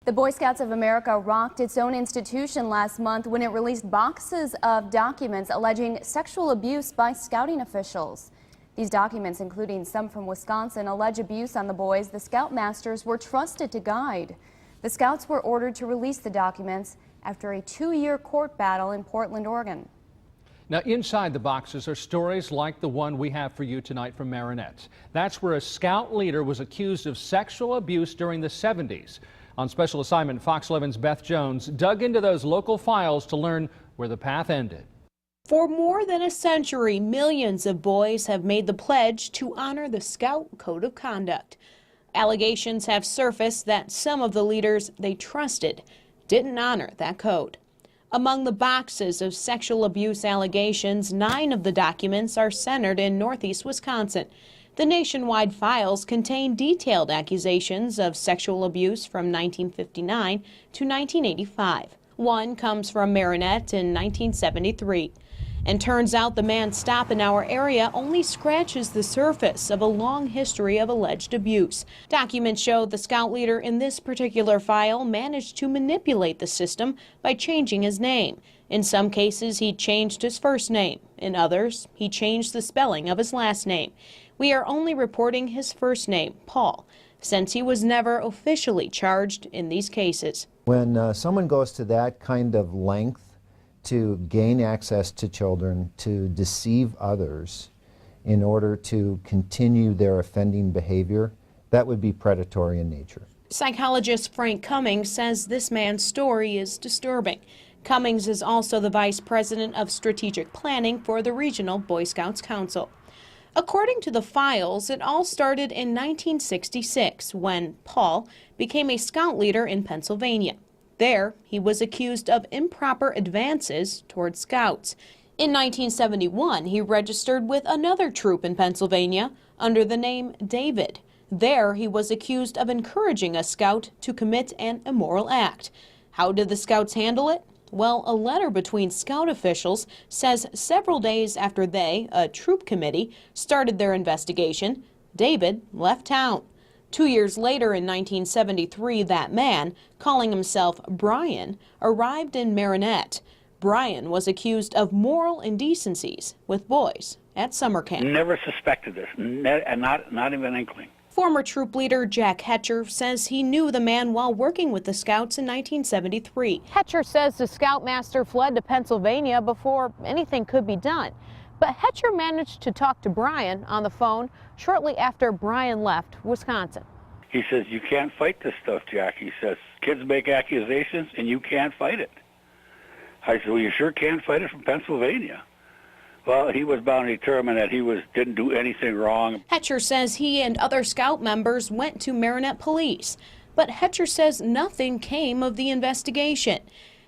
The Boy Scouts of America rocked its own institution last month when it released boxes of documents alleging sexual abuse by scouting officials. These documents, including some from Wisconsin, allege abuse on the boys the scoutmasters were trusted to guide. The scouts were ordered to release the documents after a 2-year court battle in Portland, Oregon. Now, inside the boxes are stories like the one we have for you tonight from Marinette. That's where a scout leader was accused of sexual abuse during the 70s. On special assignment, Fox 11's Beth Jones dug into those local files to learn where the path ended. For more than a century, millions of boys have made the pledge to honor the Scout Code of Conduct. Allegations have surfaced that some of the leaders they trusted didn't honor that code. Among the boxes of sexual abuse allegations, 9 of the documents are centered in northeast Wisconsin. The nationwide files contain detailed accusations of sexual abuse from 1959 to 1985. One comes from Marinette in 1973. And turns out the man's stop in our area only scratches the surface of a long history of alleged abuse. Documents show the scout leader in this particular file managed to manipulate the system by changing his name. In some cases, he changed his first name. In others, he changed the spelling of his last name. We are only reporting his first name, Paul, since he was never officially charged in these cases. When someone goes to that kind of length to gain access to children, to deceive others in order to continue their offending behavior, that would be predatory in nature. Psychologist Frank Cummings says this man's story is disturbing. Cummings is also the vice president of strategic planning for the Regional Boy Scouts Council. According to the files, it all started in 1966 when Paul became a scout leader in Pennsylvania. There, he was accused of improper advances toward scouts. In 1971, he registered with another troop in Pennsylvania under the name David. There, he was accused of encouraging a scout to commit an immoral act. How did the scouts handle it? Well, a letter between scout officials says several days after they, a troop committee, started their investigation, David left town. 2 years later, in 1973, that man, calling himself Brian, arrived in Marinette. Brian was accused of moral indecencies with boys at summer camp. Never suspected this, not even an inkling. Former troop leader Jack Hetcher says he knew the man while working with the Scouts in 1973. Hetcher says the Scoutmaster fled to Pennsylvania before anything could be done. But Hetcher managed to talk to Brian on the phone shortly after Brian left Wisconsin. He says, "You can't fight this stuff, Jack." He says, "Kids make accusations and you can't fight it." I said, "Well, you sure can't fight it from Pennsylvania." Well, he was bound and determined that he didn't do anything wrong. Hetcher says he and other Scout members went to Marinette Police, but Hetcher says nothing came of the investigation.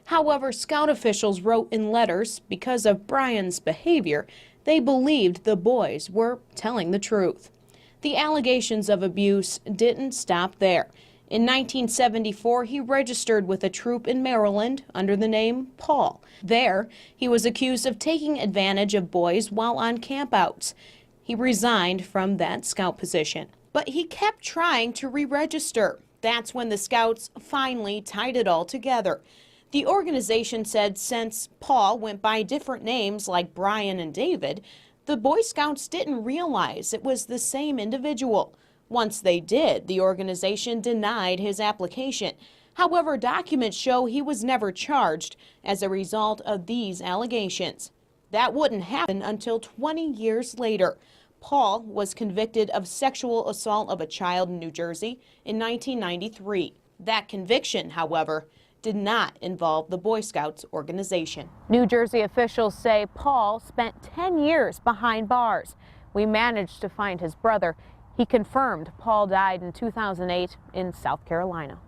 However, Scout officials wrote in letters because of Brian's behavior, they believed the boys were telling the truth. The allegations of abuse didn't stop there. In 1974, he registered with a troop in Maryland under the name Paul. There, he was accused of taking advantage of boys while on campouts. He resigned from that scout position. But he kept trying to re-register. That's when the Scouts finally tied it all together. The organization said since Paul went by different names like Brian and David, the Boy Scouts didn't realize it was the same individual. Once they did, the organization denied his application. However, documents show he was never charged as a result of these allegations. That wouldn't happen until 20 years later. Paul was convicted of sexual assault of a child in New Jersey in 1993. That conviction, however, did not involve the Boy Scouts organization. New Jersey officials say Paul spent 10 years behind bars. We managed to find his brother. He confirmed Paul died in 2008 in South Carolina.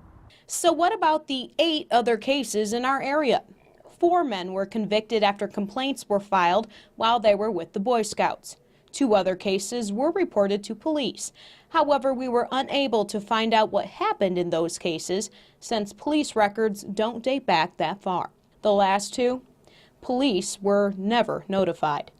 So what about the 8 other cases in our area? 4 men were convicted after complaints were filed while they were with the Boy Scouts. 2 other cases were reported to police. However, we were unable to find out what happened in those cases since police records don't date back that far. The last 2, police were never notified.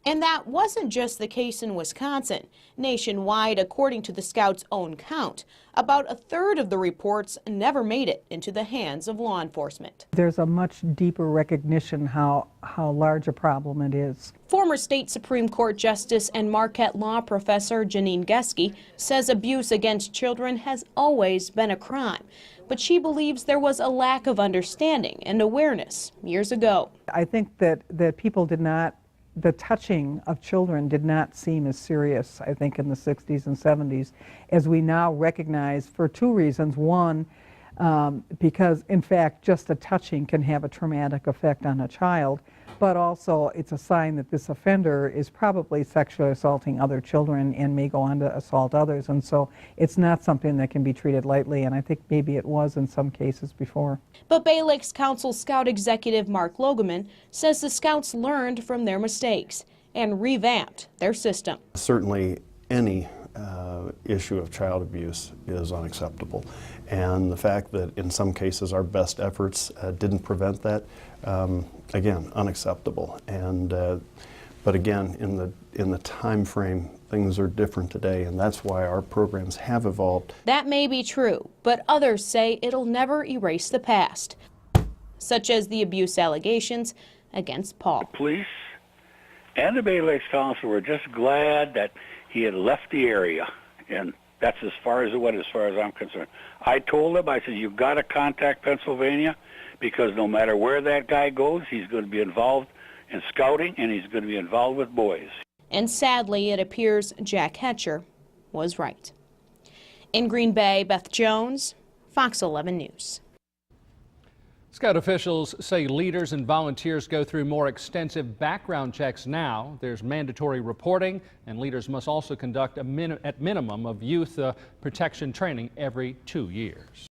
And that wasn't just the case in Wisconsin. Nationwide, according to the Scouts' own count, about a third of the reports never made it into the hands of law enforcement. There's a much deeper recognition how large a problem it is. Former state Supreme Court Justice and Marquette law professor Janine Geske says abuse against children has always been a crime, but she believes there was a lack of understanding and awareness years ago. I think that people did not, the touching of children did not seem as serious, I think, in the 60s and 70s, as we now recognize for two reasons. One, because, in fact, just a touching can have a traumatic effect on a child, but also it's a sign that this offender is probably sexually assaulting other children and may go on to assault others, and so it's not something that can be treated lightly, and I think maybe it was in some cases before. But Bay Lakes Council Scout Executive Mark Logeman says the Scouts learned from their mistakes and revamped their system. Certainly any issue of child abuse is unacceptable, and the fact that in some cases our best efforts didn't prevent that, again, unacceptable. And but again, in the time frame, things are different today, and that's why our programs have evolved. That may be true, but others say it'll never erase the past, such as the abuse allegations against Paul. The police and the Bay Lakes Council were just glad that he had left the area, and that's as far as it went as far as I'm concerned. I told him, I said, you've got to contact Pennsylvania, because no matter where that guy goes, he's going to be involved in scouting and he's going to be involved with boys. And sadly, it appears Jack Hetcher was right. In Green Bay, Beth Jones, Fox 11 News. Scout officials say leaders and volunteers go through more extensive background checks now. There's mandatory reporting, and leaders must also conduct at minimum of youth protection training every 2 years.